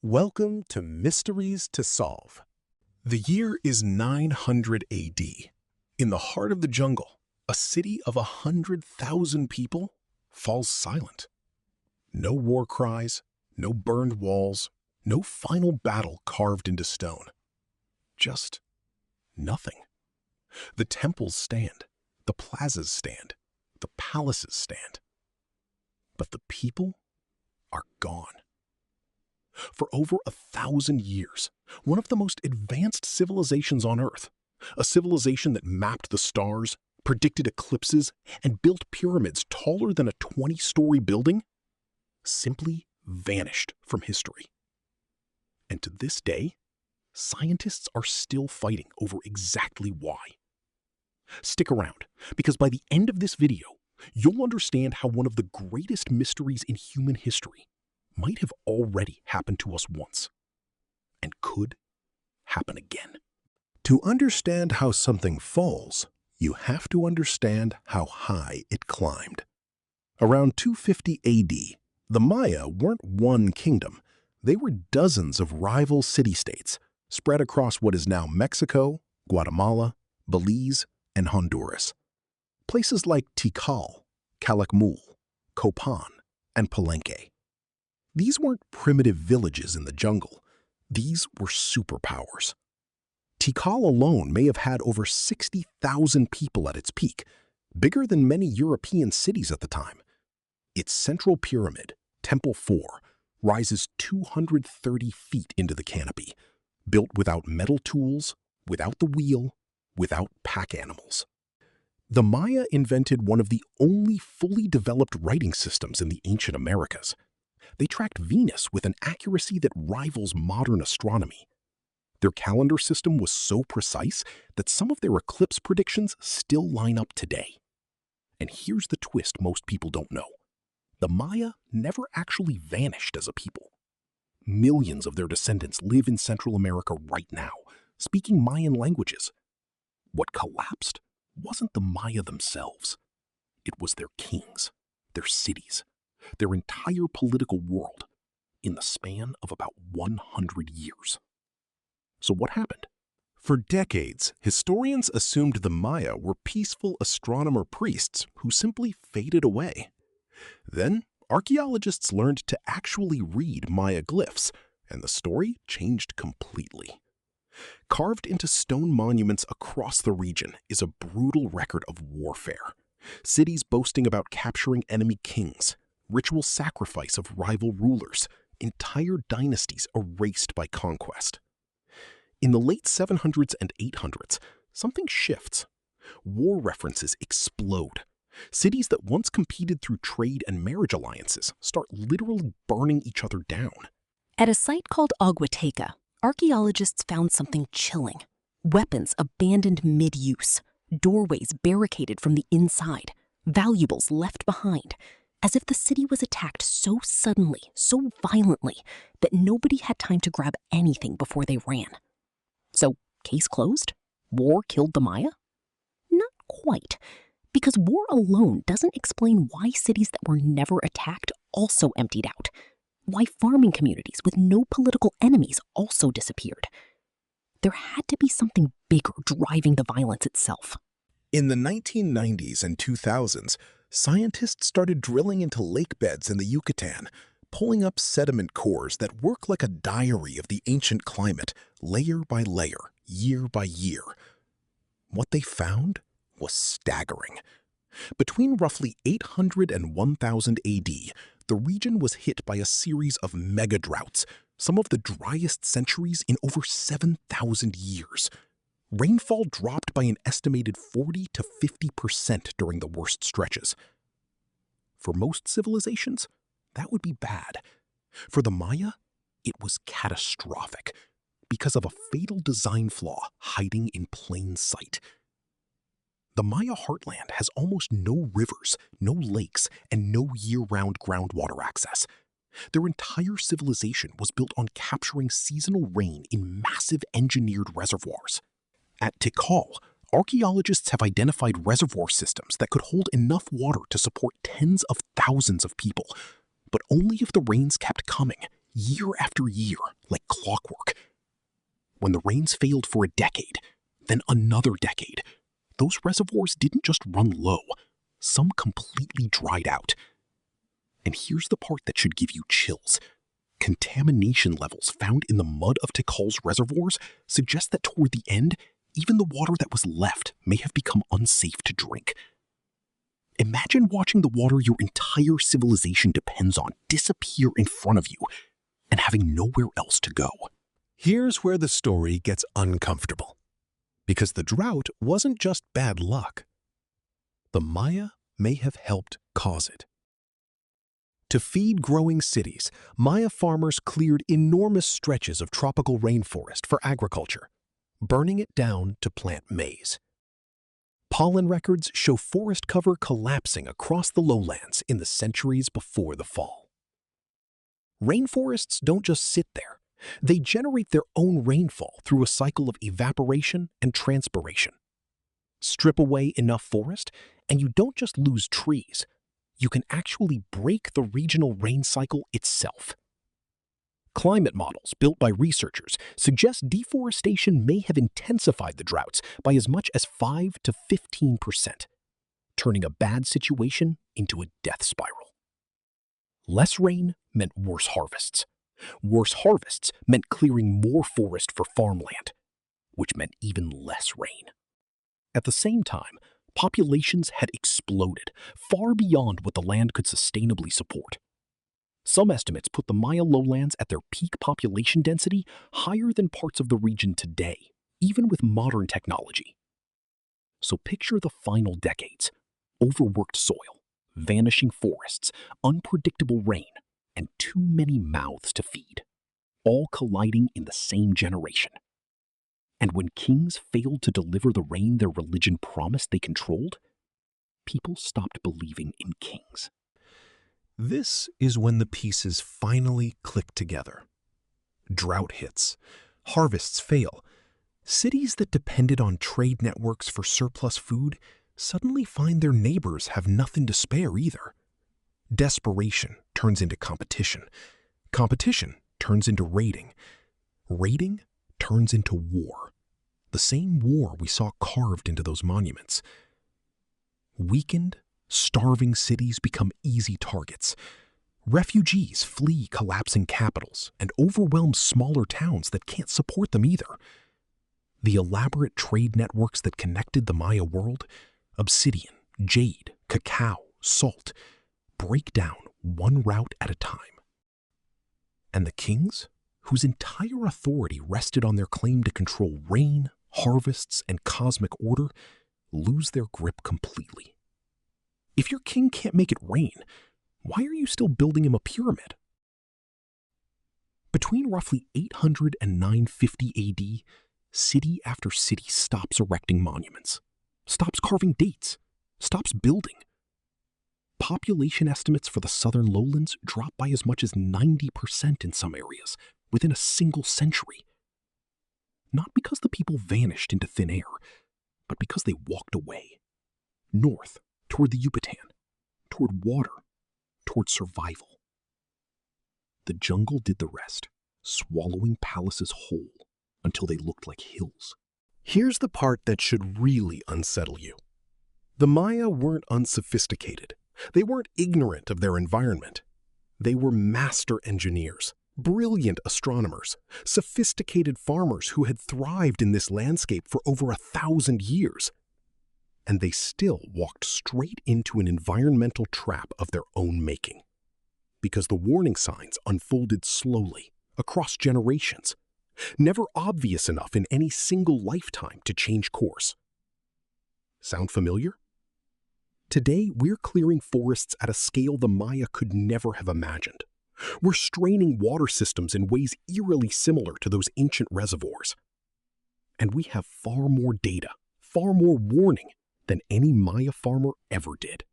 Welcome to Mysteries to Solve. The year is 900 AD. In the heart of the jungle, a city of 100,000 people falls silent. No war cries, no burned walls, no final battle carved into stone. Just nothing. The temples stand, the plazas stand, the palaces stand. But the people are gone. For over 1,000 years, one of the most advanced civilizations on Earth, a civilization that mapped the stars, predicted eclipses, and built pyramids taller than a 20-story building, simply vanished from history. And to this day, scientists are still fighting over exactly why. Stick around, because by the end of this video, you'll understand how one of the greatest mysteries in human history might have already happened to us once, and could happen again. To understand how something falls, you have to understand how high it climbed. Around 250 AD, the Maya weren't one kingdom. They were dozens of rival city-states spread across what is now Mexico, Guatemala, Belize, and Honduras. Places like Tikal, Calakmul, Copan, and Palenque. These weren't primitive villages in the jungle. These were superpowers. Tikal alone may have had over 60,000 people at its peak, bigger than many European cities at the time. Its central pyramid, Temple 4, rises 230 feet into the canopy, built without metal tools, without the wheel, without pack animals. The Maya invented one of the only fully developed writing systems in the ancient Americas. They tracked Venus with an accuracy that rivals modern astronomy. Their calendar system was so precise that some of their eclipse predictions still line up today. And here's the twist most people don't know. The Maya never actually vanished as a people. Millions of their descendants live in Central America right now, speaking Mayan languages. What collapsed wasn't the Maya themselves. It was their kings, their cities, their entire political world in the span of about 100 years. So what happened? For decades, historians assumed the Maya were peaceful astronomer priests who simply faded away. Then, archaeologists learned to actually read Maya glyphs, and the story changed completely. Carved into stone monuments across the region is a brutal record of warfare. Cities boasting about capturing enemy kings, ritual sacrifice of rival rulers, entire dynasties erased by conquest. In the late 700s and 800s, something shifts. War references explode. Cities that once competed through trade and marriage alliances start literally burning each other down. At a site called Aguateca, archaeologists found something chilling. Weapons abandoned mid-use, doorways barricaded from the inside, valuables left behind, as if the city was attacked so suddenly, so violently, that nobody had time to grab anything before they ran. So, case closed? War killed the Maya? Not quite, because war alone doesn't explain why cities that were never attacked also emptied out, why farming communities with no political enemies also disappeared. There had to be something bigger driving the violence itself. In the 1990s and 2000s, scientists started drilling into lake beds in the Yucatan, pulling up sediment cores that work like a diary of the ancient climate, layer by layer, year by year. What they found was staggering. Between roughly 800 and 1000 AD, the region was hit by a series of mega droughts, some of the driest centuries in over 7,000 years. Rainfall dropped by an estimated 40 to 50% during the worst stretches. For most civilizations, that would be bad. For the Maya, it was catastrophic because of a fatal design flaw hiding in plain sight. The Maya heartland has almost no rivers, no lakes, and no year-round groundwater access. Their entire civilization was built on capturing seasonal rain in massive engineered reservoirs. At Tikal, archaeologists have identified reservoir systems that could hold enough water to support tens of thousands of people, but only if the rains kept coming, year after year, like clockwork. When the rains failed for a decade, then another decade, those reservoirs didn't just run low, some completely dried out. And here's the part that should give you chills. Contamination levels found in the mud of Tikal's reservoirs suggest that toward the end, even the water that was left may have become unsafe to drink. Imagine watching the water your entire civilization depends on disappear in front of you and having nowhere else to go. Here's where the story gets uncomfortable. Because the drought wasn't just bad luck. The Maya may have helped cause it. To feed growing cities, Maya farmers cleared enormous stretches of tropical rainforest for agriculture, burning it down to plant maize. Pollen records show forest cover collapsing across the lowlands in the centuries before the fall. Rainforests don't just sit there. They generate their own rainfall through a cycle of evaporation and transpiration. Strip away enough forest, and you don't just lose trees. You can actually break the regional rain cycle itself. Climate models built by researchers suggest deforestation may have intensified the droughts by as much as 5 to 15%, turning a bad situation into a death spiral. Less rain meant worse harvests. Worse harvests meant clearing more forest for farmland, which meant even less rain. At the same time, populations had exploded far beyond what the land could sustainably support. Some estimates put the Maya lowlands at their peak population density higher than parts of the region today, even with modern technology. So picture the final decades: overworked soil, vanishing forests, unpredictable rain, and too many mouths to feed, all colliding in the same generation. And when kings failed to deliver the rain their religion promised they controlled, people stopped believing in kings. This is when the pieces finally click together. Drought hits, harvests fail. Cities that depended on trade networks for surplus food suddenly find their neighbors have nothing to spare either. Desperation turns into competition. Competition turns into raiding. Raiding turns into war. The same war we saw carved into those monuments. Weakened, starving cities become easy targets. Refugees flee collapsing capitals and overwhelm smaller towns that can't support them either. The elaborate trade networks that connected the Maya world, obsidian, jade, cacao, salt, break down one route at a time. And the kings, whose entire authority rested on their claim to control rain, harvests, and cosmic order, lose their grip completely. If your king can't make it rain, why are you still building him a pyramid? Between roughly 800 and 950 AD, city after city stops erecting monuments, stops carving dates, stops building. Population estimates for the southern lowlands drop by as much as 90% in some areas within a single century. Not because the people vanished into thin air, but because they walked away. North, toward the Yucatan, toward water, toward survival. The jungle did the rest, swallowing palaces whole until they looked like hills. Here's the part that should really unsettle you. The Maya weren't unsophisticated. They weren't ignorant of their environment. They were master engineers, brilliant astronomers, sophisticated farmers who had thrived in this landscape for over 1,000 years. And they still walked straight into an environmental trap of their own making. Because the warning signs unfolded slowly, across generations, never obvious enough in any single lifetime to change course. Sound familiar? Today, we're clearing forests at a scale the Maya could never have imagined. We're straining water systems in ways eerily similar to those ancient reservoirs. And we have far more data, far more warning than any Maya farmer ever did.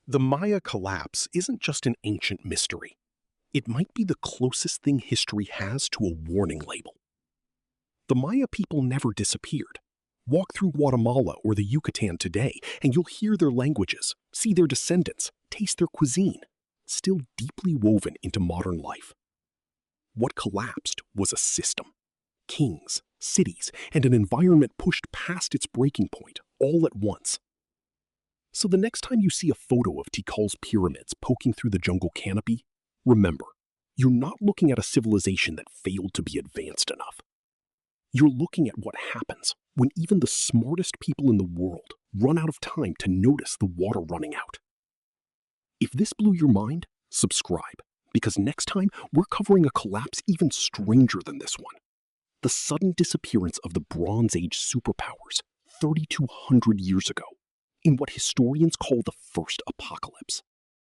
The Maya collapse isn't just an ancient mystery. It might be the closest thing history has to a warning label. The Maya people never disappeared. Walk through Guatemala or the Yucatan today, and you'll hear their languages, see their descendants, taste their cuisine, still deeply woven into modern life. What collapsed was a system. Kings, cities, and an environment pushed past its breaking point all at once. So the next time you see a photo of Tikal's pyramids poking through the jungle canopy, remember, you're not looking at a civilization that failed to be advanced enough. You're looking at what happens when even the smartest people in the world run out of time to notice the water running out. If this blew your mind, subscribe, because next time we're covering a collapse even stranger than this one. The sudden disappearance of the Bronze Age superpowers 3,200 years ago, in what historians call the First Apocalypse.